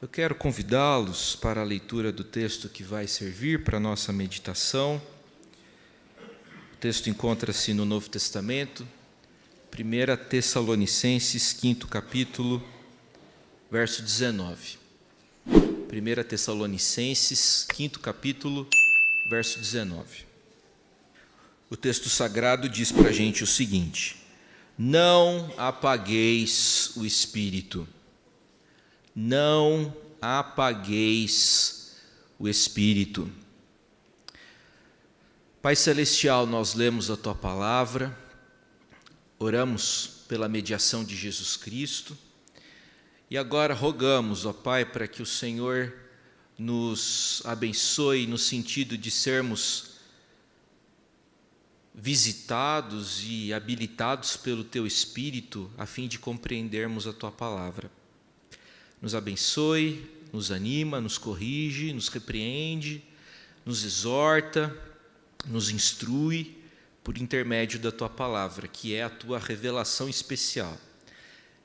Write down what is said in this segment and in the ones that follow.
Eu quero convidá-los para a leitura do texto que vai servir para a nossa meditação. O texto encontra-se no Novo Testamento, 1 Tessalonicenses, 5º capítulo, verso 19. 1 Tessalonicenses, 5º capítulo, verso 19. O texto sagrado diz para a gente o seguinte: não apagueis o espírito. Não apagueis o espírito. Pai Celestial, nós lemos a Tua palavra, oramos pela mediação de Jesus Cristo e agora rogamos, ó Pai, para que o Senhor nos abençoe no sentido de sermos visitados e habilitados pelo Teu Espírito a fim de compreendermos a Tua palavra. Nos abençoe, nos anima, nos corrige, nos repreende, nos exorta, nos instrui por intermédio da Tua palavra, que é a Tua revelação especial.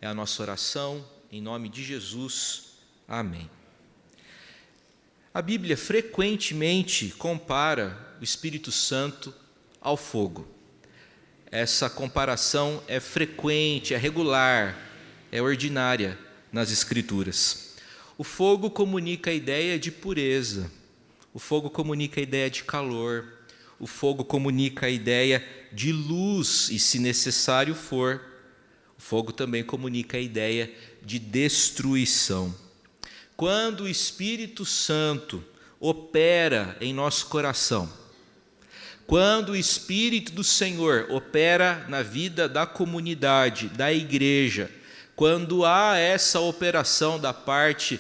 É a nossa oração, em nome de Jesus. Amém. A Bíblia frequentemente compara o Espírito Santo ao fogo. Essa comparação é frequente, é regular, é ordinária nas Escrituras. O fogo comunica a ideia de pureza, o fogo comunica a ideia de calor, o fogo comunica a ideia de luz e, se necessário for, o fogo também comunica a ideia de destruição. Quando o Espírito Santo opera em nosso coração, quando o Espírito do Senhor opera na vida da comunidade, da igreja, quando há essa operação da parte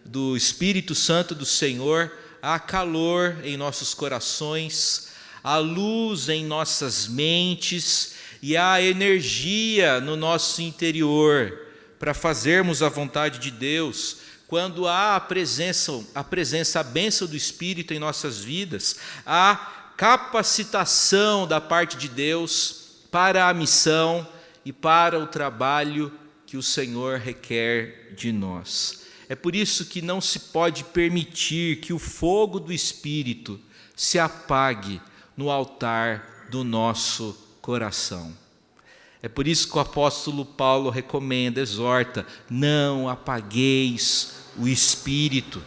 do Espírito Santo do Senhor, há calor em nossos corações, há luz em nossas mentes e há energia no nosso interior para fazermos a vontade de Deus. Quando há a bênção do Espírito em nossas vidas, há capacitação da parte de Deus para a missão e para o trabalho que o Senhor requer de nós. É por isso que não se pode permitir que o fogo do Espírito se apague no altar do nosso coração. É por isso que o apóstolo Paulo recomenda, exorta: não apagueis o Espírito.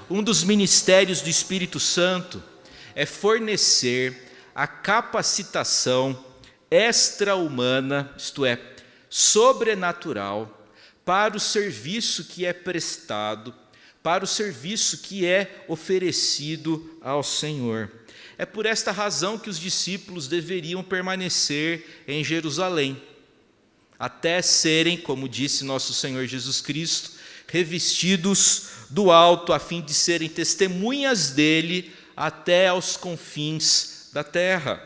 Um dos ministérios do Espírito Santo é fornecer a capacitação extra-humana, isto é, sobrenatural, para o serviço que é prestado, para o serviço que é oferecido ao Senhor. É por esta razão que os discípulos deveriam permanecer em Jerusalém, até serem, como disse nosso Senhor Jesus Cristo, revestidos do alto, a fim de serem testemunhas dele até aos confins da terra.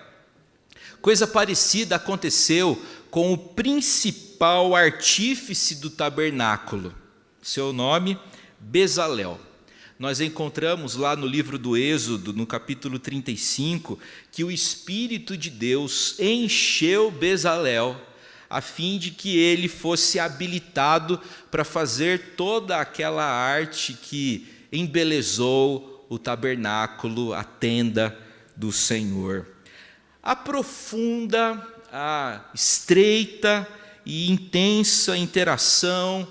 Coisa parecida aconteceu com o principal artífice do tabernáculo, seu nome, Bezalel. Nós encontramos lá no livro do Êxodo, no capítulo 35, que o Espírito de Deus encheu Bezalel, a fim de que ele fosse habilitado para fazer toda aquela arte que embelezou o tabernáculo, a tenda do Senhor. A profunda, a estreita e intensa interação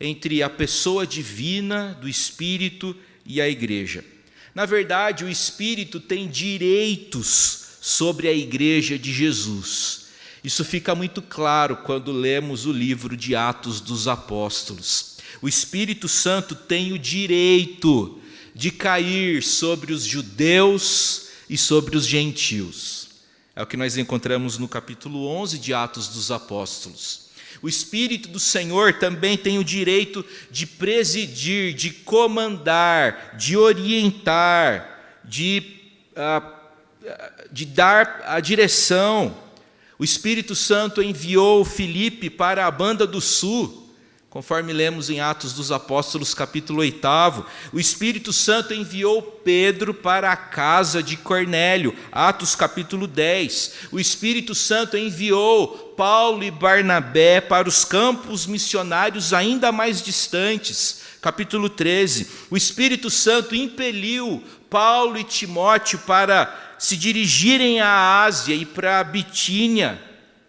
entre a pessoa divina do Espírito e a igreja. Na verdade, o Espírito tem direitos sobre a igreja de Jesus. Isso fica muito claro quando lemos o livro de Atos dos Apóstolos. O Espírito Santo tem o direito de cair sobre os judeus e sobre os gentios. É o que nós encontramos no capítulo 11 de Atos dos Apóstolos. O Espírito do Senhor também tem o direito de presidir, de comandar, de orientar, de dar a direção. O Espírito Santo enviou Filipe para a Banda do Sul, Conforme lemos em Atos dos Apóstolos, capítulo 8, o Espírito Santo enviou Pedro para a casa de Cornélio. Atos capítulo 10. O Espírito Santo enviou Paulo e Barnabé para os campos missionários ainda mais distantes. Capítulo 13. O Espírito Santo impeliu Paulo e Timóteo para se dirigirem à Ásia e para a Bitínia.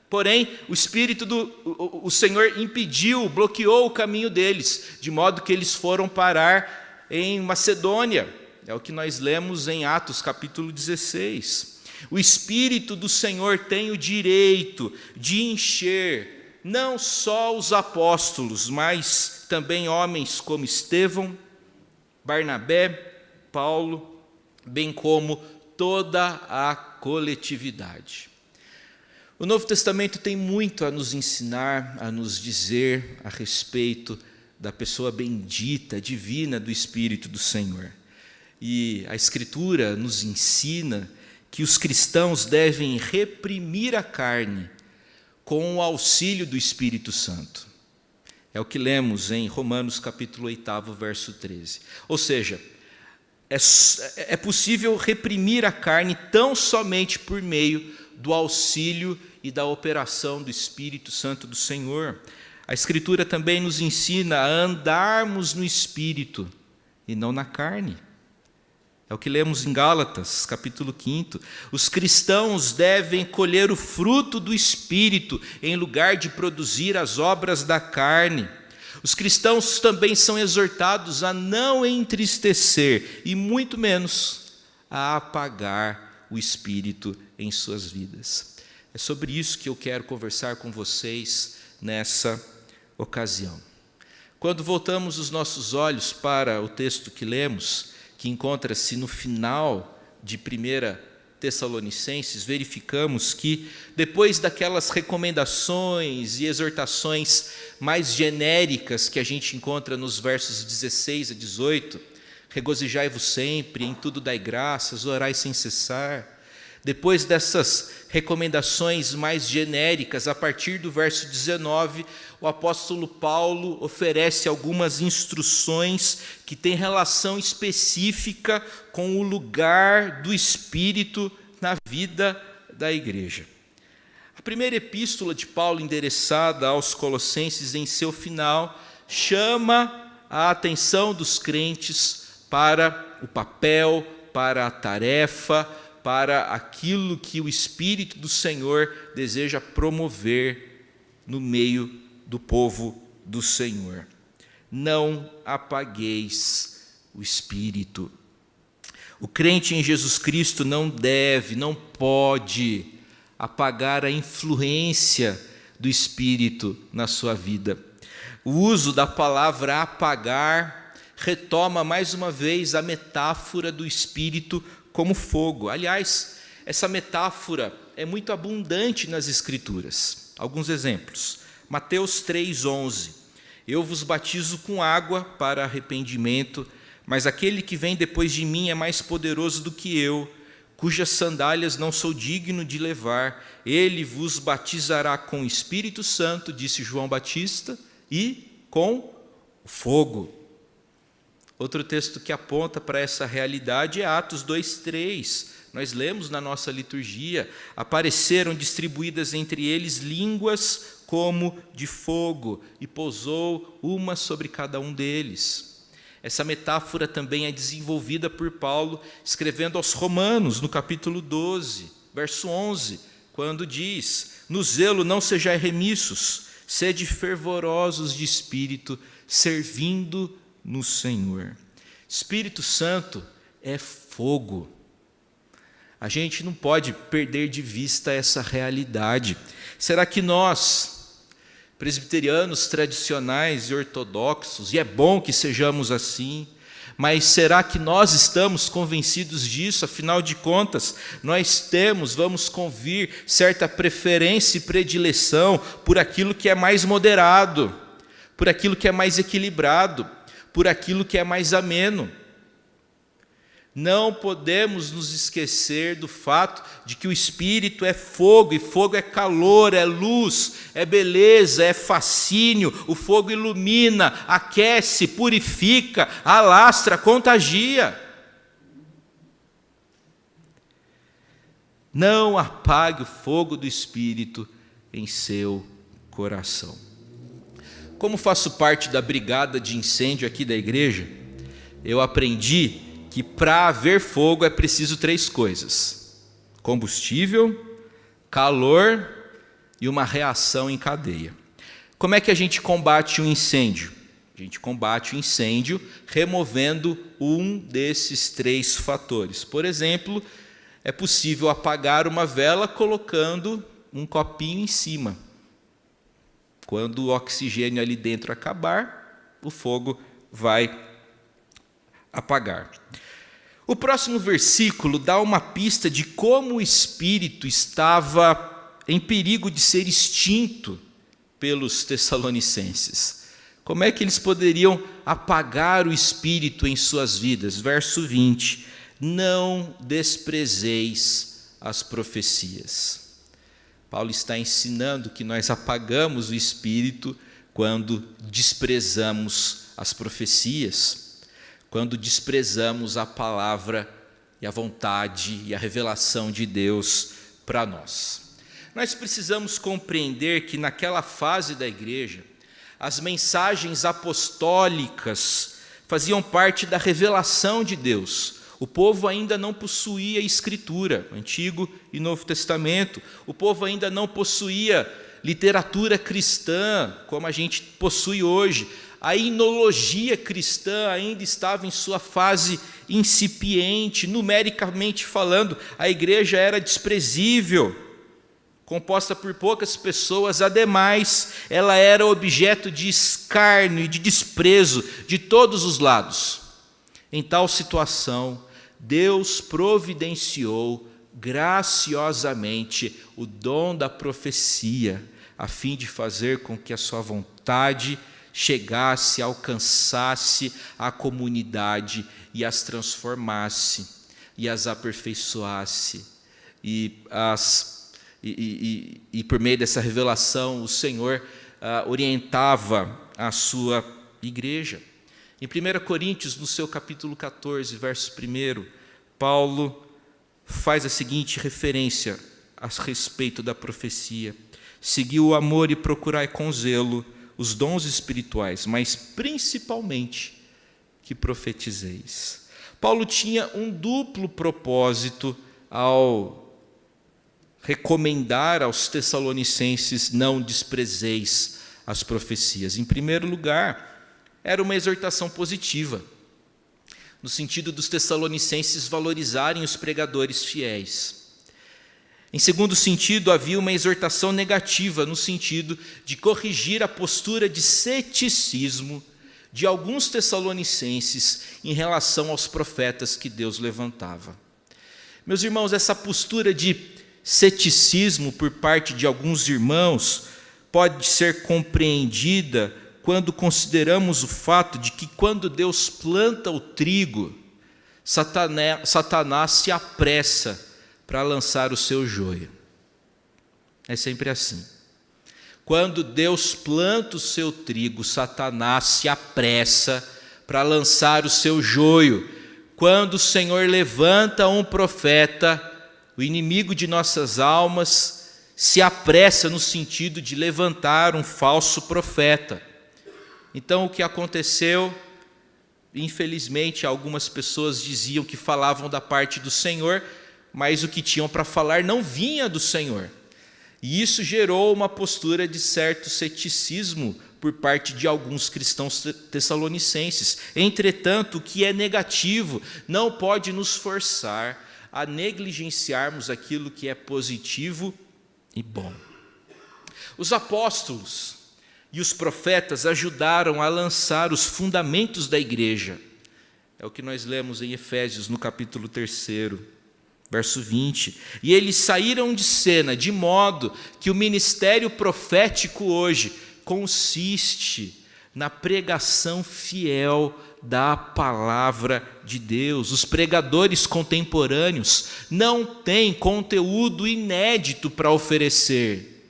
Porém, o Senhor impediu, bloqueou o caminho deles, de modo que eles foram parar em Macedônia. É o que nós lemos em Atos capítulo 16. O Espírito do Senhor tem o direito de encher não só os apóstolos, mas também homens como Estevão, Barnabé, Paulo, bem como toda a coletividade. O Novo Testamento tem muito a nos ensinar, a nos dizer a respeito da pessoa bendita, divina do Espírito do Senhor. E a Escritura nos ensina que os cristãos devem reprimir a carne com o auxílio do Espírito Santo. É o que lemos em Romanos capítulo 8, verso 13. Ou seja, é possível reprimir a carne tão somente por meio do auxílio e da operação do Espírito Santo do Senhor. A Escritura também nos ensina a andarmos no Espírito e não na carne. É o que lemos em Gálatas, capítulo 5. Os cristãos devem colher o fruto do Espírito em lugar de produzir as obras da carne. Os cristãos também são exortados a não entristecer e muito menos a apagar o Espírito em suas vidas. É sobre isso que eu quero conversar com vocês nessa ocasião. Quando voltamos os nossos olhos para o texto que lemos, que encontra-se no final de 1 Tessalonicenses, verificamos que, depois daquelas recomendações e exortações mais genéricas que a gente encontra nos versos 16 a 18, regozijai-vos sempre, em tudo dai graças, orai sem cessar. Depois dessas recomendações mais genéricas, a partir do verso 19, o apóstolo Paulo oferece algumas instruções que têm relação específica com o lugar do Espírito na vida da igreja. A primeira epístola de Paulo, endereçada aos Colossenses, em seu final, chama a atenção dos crentes para o papel, para a tarefa, para aquilo que o Espírito do Senhor deseja promover no meio do povo do Senhor. Não apagueis o Espírito. O crente em Jesus Cristo não deve, não pode apagar a influência do Espírito na sua vida. O uso da palavra apagar retoma mais uma vez a metáfora do Espírito como fogo. Aliás, essa metáfora é muito abundante nas Escrituras. Alguns exemplos. Mateus 3:11. Eu vos batizo com água para arrependimento, mas aquele que vem depois de mim é mais poderoso do que eu, cujas sandálias não sou digno de levar. Ele vos batizará com o Espírito Santo, disse João Batista, e com fogo. Outro texto que aponta para essa realidade é Atos 2:3. Nós lemos na nossa liturgia: apareceram distribuídas entre eles línguas como de fogo, e pousou uma sobre cada um deles. Essa metáfora também é desenvolvida por Paulo, escrevendo aos Romanos, no capítulo 12, verso 11, quando diz: no zelo não sejais remissos, sede fervorosos de espírito, servindo no Senhor. Espírito Santo é fogo. A gente não pode perder de vista essa realidade. Será que nós, presbiterianos tradicionais e ortodoxos, e é bom que sejamos assim, mas será que nós estamos convencidos disso? Afinal de contas, vamos convir certa preferência e predileção por aquilo que é mais moderado, por aquilo que é mais equilibrado, por aquilo que é mais ameno. Não podemos nos esquecer do fato de que o Espírito é fogo, e fogo é calor, é luz, é beleza, é fascínio. O fogo ilumina, aquece, purifica, alastra, contagia. Não apague o fogo do Espírito em seu coração. Como faço parte da brigada de incêndio aqui da igreja, eu aprendi que para haver fogo é preciso 3 coisas: combustível, calor e uma reação em cadeia. Como é que a gente combate um incêndio? A gente combate o incêndio removendo um desses 3 fatores. Por exemplo, é possível apagar uma vela colocando um copinho em cima. Quando o oxigênio ali dentro acabar, o fogo vai apagar. O próximo versículo dá uma pista de como o Espírito estava em perigo de ser extinto pelos tessalonicenses. Como é que eles poderiam apagar o Espírito em suas vidas? Verso 20: não desprezeis as profecias. Paulo está ensinando que nós apagamos o Espírito quando desprezamos as profecias, quando desprezamos a palavra e a vontade e a revelação de Deus para nós. Nós precisamos compreender que naquela fase da igreja, as mensagens apostólicas faziam parte da revelação de Deus. O povo ainda não possuía escritura, Antigo e Novo Testamento. O povo ainda não possuía literatura cristã, como a gente possui hoje. A himnologia cristã ainda estava em sua fase incipiente. Numericamente falando, a igreja era desprezível, composta por poucas pessoas. Ademais, ela era objeto de escárnio e de desprezo de todos os lados. Em tal situação, Deus providenciou graciosamente o dom da profecia, a fim de fazer com que a sua vontade chegasse, alcançasse a comunidade e as transformasse, e as aperfeiçoasse. E por meio dessa revelação, o Senhor orientava a sua igreja. Em 1 Coríntios, no seu capítulo 14, verso 1, Paulo faz a seguinte referência a respeito da profecia: segui o amor e procurai com zelo os dons espirituais, mas principalmente que profetizeis. Paulo tinha um duplo propósito ao recomendar aos tessalonicenses: não desprezeis as profecias. Em primeiro lugar, era uma exortação positiva, no sentido dos tessalonicenses valorizarem os pregadores fiéis. Em segundo sentido, havia uma exortação negativa, no sentido de corrigir a postura de ceticismo de alguns tessalonicenses em relação aos profetas que Deus levantava. Meus irmãos, essa postura de ceticismo por parte de alguns irmãos pode ser compreendida quando consideramos o fato de que, quando Deus planta o trigo, Satanás se apressa para lançar o seu joio. É sempre assim. Quando Deus planta o seu trigo, Satanás se apressa para lançar o seu joio. Quando o Senhor levanta um profeta, o inimigo de nossas almas se apressa no sentido de levantar um falso profeta. Então, o que aconteceu? Infelizmente, algumas pessoas diziam que falavam da parte do Senhor, mas o que tinham para falar não vinha do Senhor. E isso gerou uma postura de certo ceticismo por parte de alguns cristãos tessalonicenses. Entretanto, o que é negativo não pode nos forçar a negligenciarmos aquilo que é positivo e bom. Os apóstolos e os profetas ajudaram a lançar os fundamentos da igreja. É o que nós lemos em Efésios, no capítulo 3, verso 20. E eles saíram de cena, de modo que o ministério profético hoje consiste na pregação fiel da palavra de Deus. Os pregadores contemporâneos não têm conteúdo inédito para oferecer.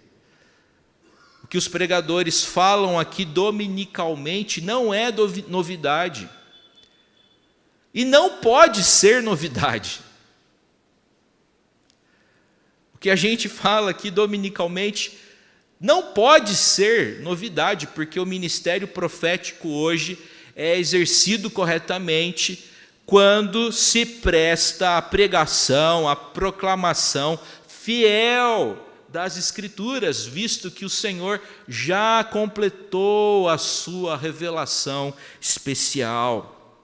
O que os pregadores falam aqui dominicalmente não é novidade. E não pode ser novidade. O que a gente fala aqui dominicalmente não pode ser novidade, porque o ministério profético hoje é exercido corretamente quando se presta a pregação, a proclamação fiel das Escrituras, visto que o Senhor já completou a sua revelação especial.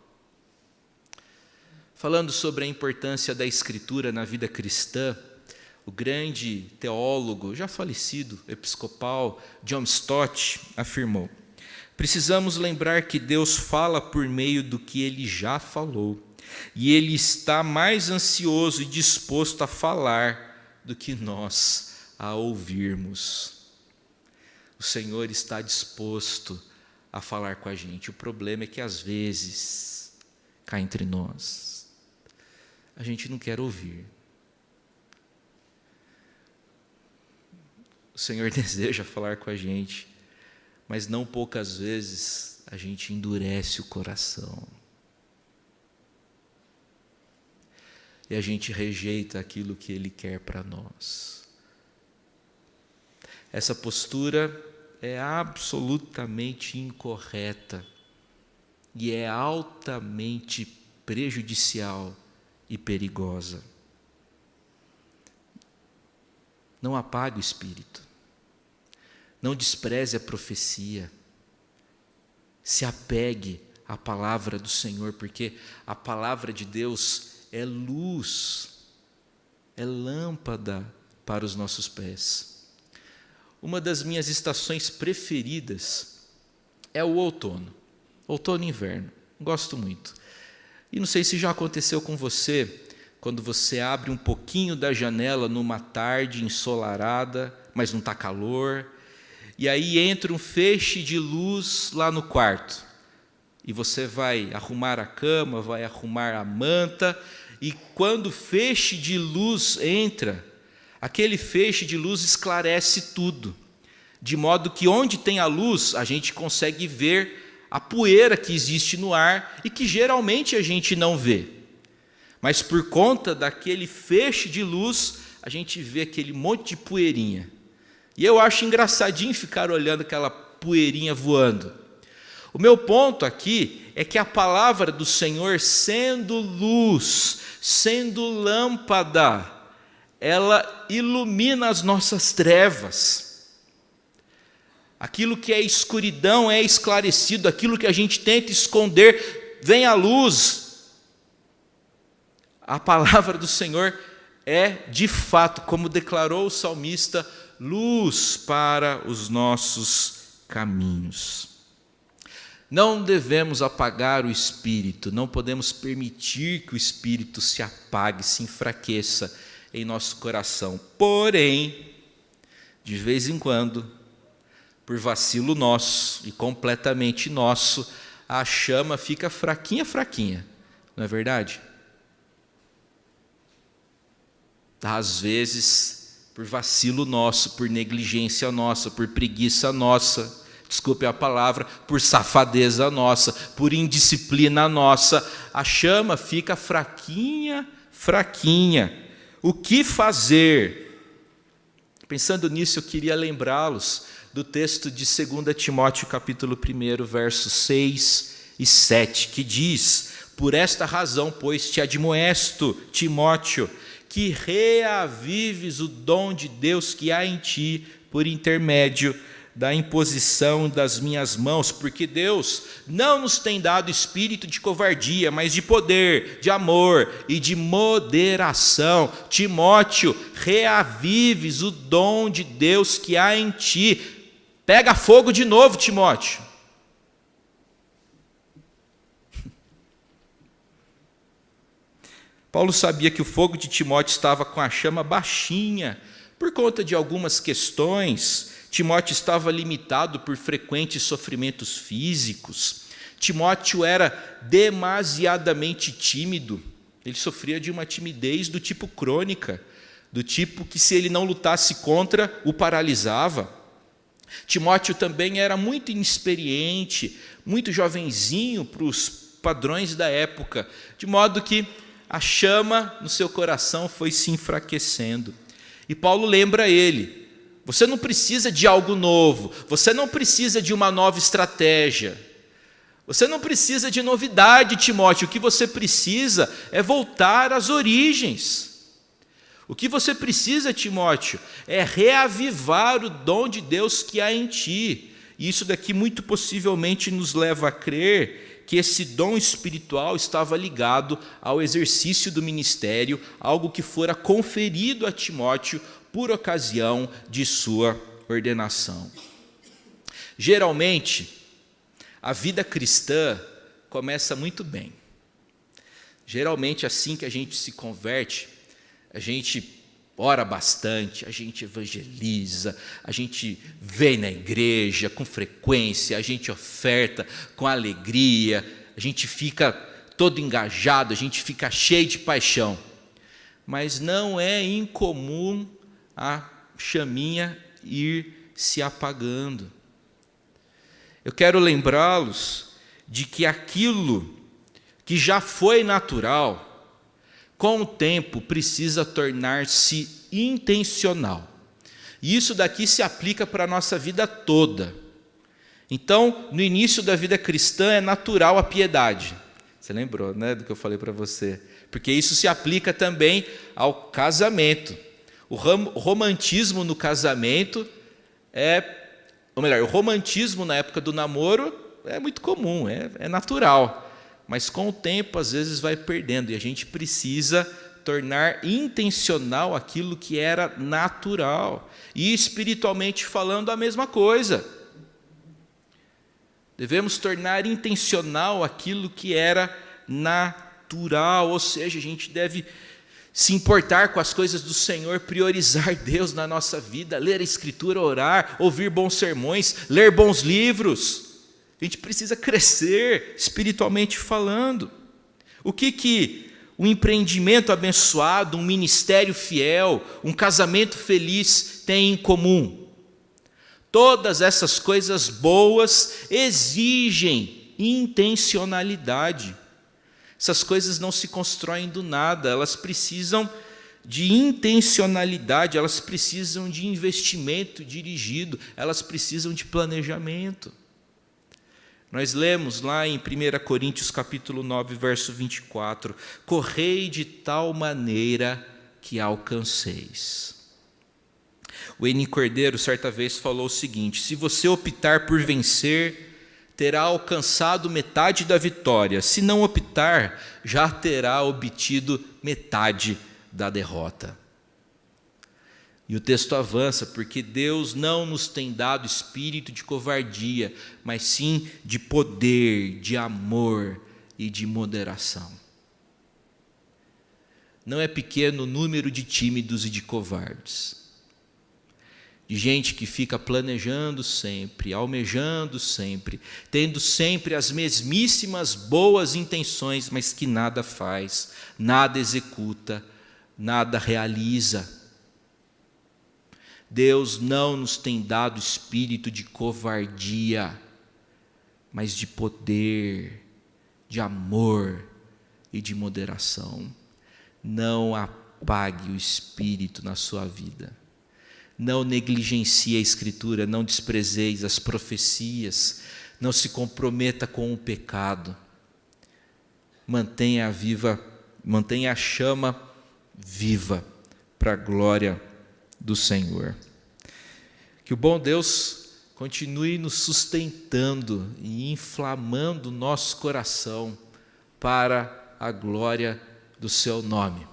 Falando sobre a importância da Escritura na vida cristã, o grande teólogo, já falecido, episcopal, John Stott, afirmou: precisamos lembrar que Deus fala por meio do que Ele já falou, e Ele está mais ansioso e disposto a falar do que nós a ouvirmos. O Senhor está disposto a falar com a gente. O problema é que às vezes, cá entre nós, a gente não quer ouvir. O Senhor deseja falar com a gente, mas não poucas vezes a gente endurece o coração. E a gente rejeita aquilo que Ele quer para nós. Essa postura é absolutamente incorreta e é altamente prejudicial e perigosa. Não apague o espírito. Não despreze a profecia. Se apegue à palavra do Senhor, porque a palavra de Deus é luz, é lâmpada para os nossos pés. Uma das minhas estações preferidas é o outono. Outono e inverno. Gosto muito. E não sei se já aconteceu com você, quando você abre um pouquinho da janela numa tarde ensolarada, mas não está calor, e aí entra um feixe de luz lá no quarto, e você vai arrumar a cama, vai arrumar a manta, e quando o feixe de luz entra, aquele feixe de luz esclarece tudo, de modo que onde tem a luz, a gente consegue ver a poeira que existe no ar e que geralmente a gente não vê. Mas por conta daquele feixe de luz, a gente vê aquele monte de poeirinha. E eu acho engraçadinho ficar olhando aquela poeirinha voando. O meu ponto aqui é que a palavra do Senhor, sendo luz, sendo lâmpada, ela ilumina as nossas trevas. Aquilo que é escuridão é esclarecido, aquilo que a gente tenta esconder, vem à luz. A palavra do Senhor é, de fato, como declarou o salmista, luz para os nossos caminhos. Não devemos apagar o Espírito, não podemos permitir que o Espírito se apague, se enfraqueça em nosso coração. Porém, de vez em quando, por vacilo nosso e completamente nosso, a chama fica fraquinha, não é verdade? Às vezes, por vacilo nosso, por negligência nossa, por preguiça nossa, desculpe a palavra, por safadeza nossa, por indisciplina nossa, a chama fica fraquinha. O que fazer? Pensando nisso, eu queria lembrá-los do texto de 2 Timóteo, capítulo 1, versos 6 e 7, que diz: por esta razão, pois, te admoesto, Timóteo, que reavives o dom de Deus que há em ti, por intermédio da imposição das minhas mãos, porque Deus não nos tem dado espírito de covardia, mas de poder, de amor e de moderação. Timóteo, reavives o dom de Deus que há em ti. Pega fogo de novo, Timóteo. Paulo sabia que o fogo de Timóteo estava com a chama baixinha, Por conta de algumas questões, Timóteo estava limitado por frequentes sofrimentos físicos. Timóteo era demasiadamente tímido. Ele sofria de uma timidez do tipo crônica, do tipo que, se ele não lutasse contra, o paralisava. Timóteo também era muito inexperiente, muito jovenzinho para os padrões da época, de modo que a chama no seu coração foi se enfraquecendo. E Paulo lembra ele: você não precisa de algo novo, você não precisa de uma nova estratégia, você não precisa de novidade, Timóteo. O que você precisa é voltar às origens. O que você precisa, Timóteo, é reavivar o dom de Deus que há em ti. E isso daqui muito possivelmente nos leva a crer que esse dom espiritual estava ligado ao exercício do ministério, algo que fora conferido a Timóteo por ocasião de sua ordenação. Geralmente, a vida cristã começa muito bem. Geralmente, assim que a gente se converte, a gente ora bastante, a gente evangeliza, a gente vem na igreja com frequência, a gente oferta com alegria, a gente fica todo engajado, a gente fica cheio de paixão. Mas não é incomum a chaminha ir se apagando. Eu quero lembrá-los de que aquilo que já foi natural, com o tempo precisa tornar-se intencional. E isso daqui se aplica para a nossa vida toda. Então, no início da vida cristã é natural a piedade. Você lembrou, né, do que eu falei para você? Porque isso se aplica também ao casamento. O romantismo no casamento o romantismo na época do namoro é muito comum, é natural. Mas com o tempo, às vezes, vai perdendo, e a gente precisa tornar intencional aquilo que era natural. E espiritualmente falando, a mesma coisa. Devemos tornar intencional aquilo que era natural, ou seja, a gente deve se importar com as coisas do Senhor, priorizar Deus na nossa vida, ler a Escritura, orar, ouvir bons sermões, ler bons livros. A gente precisa crescer espiritualmente falando. O que um empreendimento abençoado, um ministério fiel, um casamento feliz têm em comum? Todas essas coisas boas exigem intencionalidade. Essas coisas não se constroem do nada, elas precisam de intencionalidade, elas precisam de investimento dirigido, elas precisam de planejamento. Nós lemos lá em 1 Coríntios capítulo 9, verso 24, correi de tal maneira que alcanceis. O Eni Cordeiro certa vez falou o seguinte: se você optar por vencer, terá alcançado metade da vitória, se não optar, já terá obtido metade da derrota. E o texto avança, porque Deus não nos tem dado espírito de covardia, mas sim de poder, de amor e de moderação. Não é pequeno o número de tímidos e de covardes, de gente que fica planejando sempre, almejando sempre, tendo sempre as mesmíssimas boas intenções, mas que nada faz, nada executa, nada realiza. Deus não nos tem dado espírito de covardia, mas de poder, de amor e de moderação. Não apague o espírito na sua vida. Não negligencie a Escritura, não desprezeis as profecias, não se comprometa com o pecado. Mantenha a chama viva para a glória do Senhor. Que o bom Deus continue nos sustentando e inflamando o nosso coração para a glória do seu nome.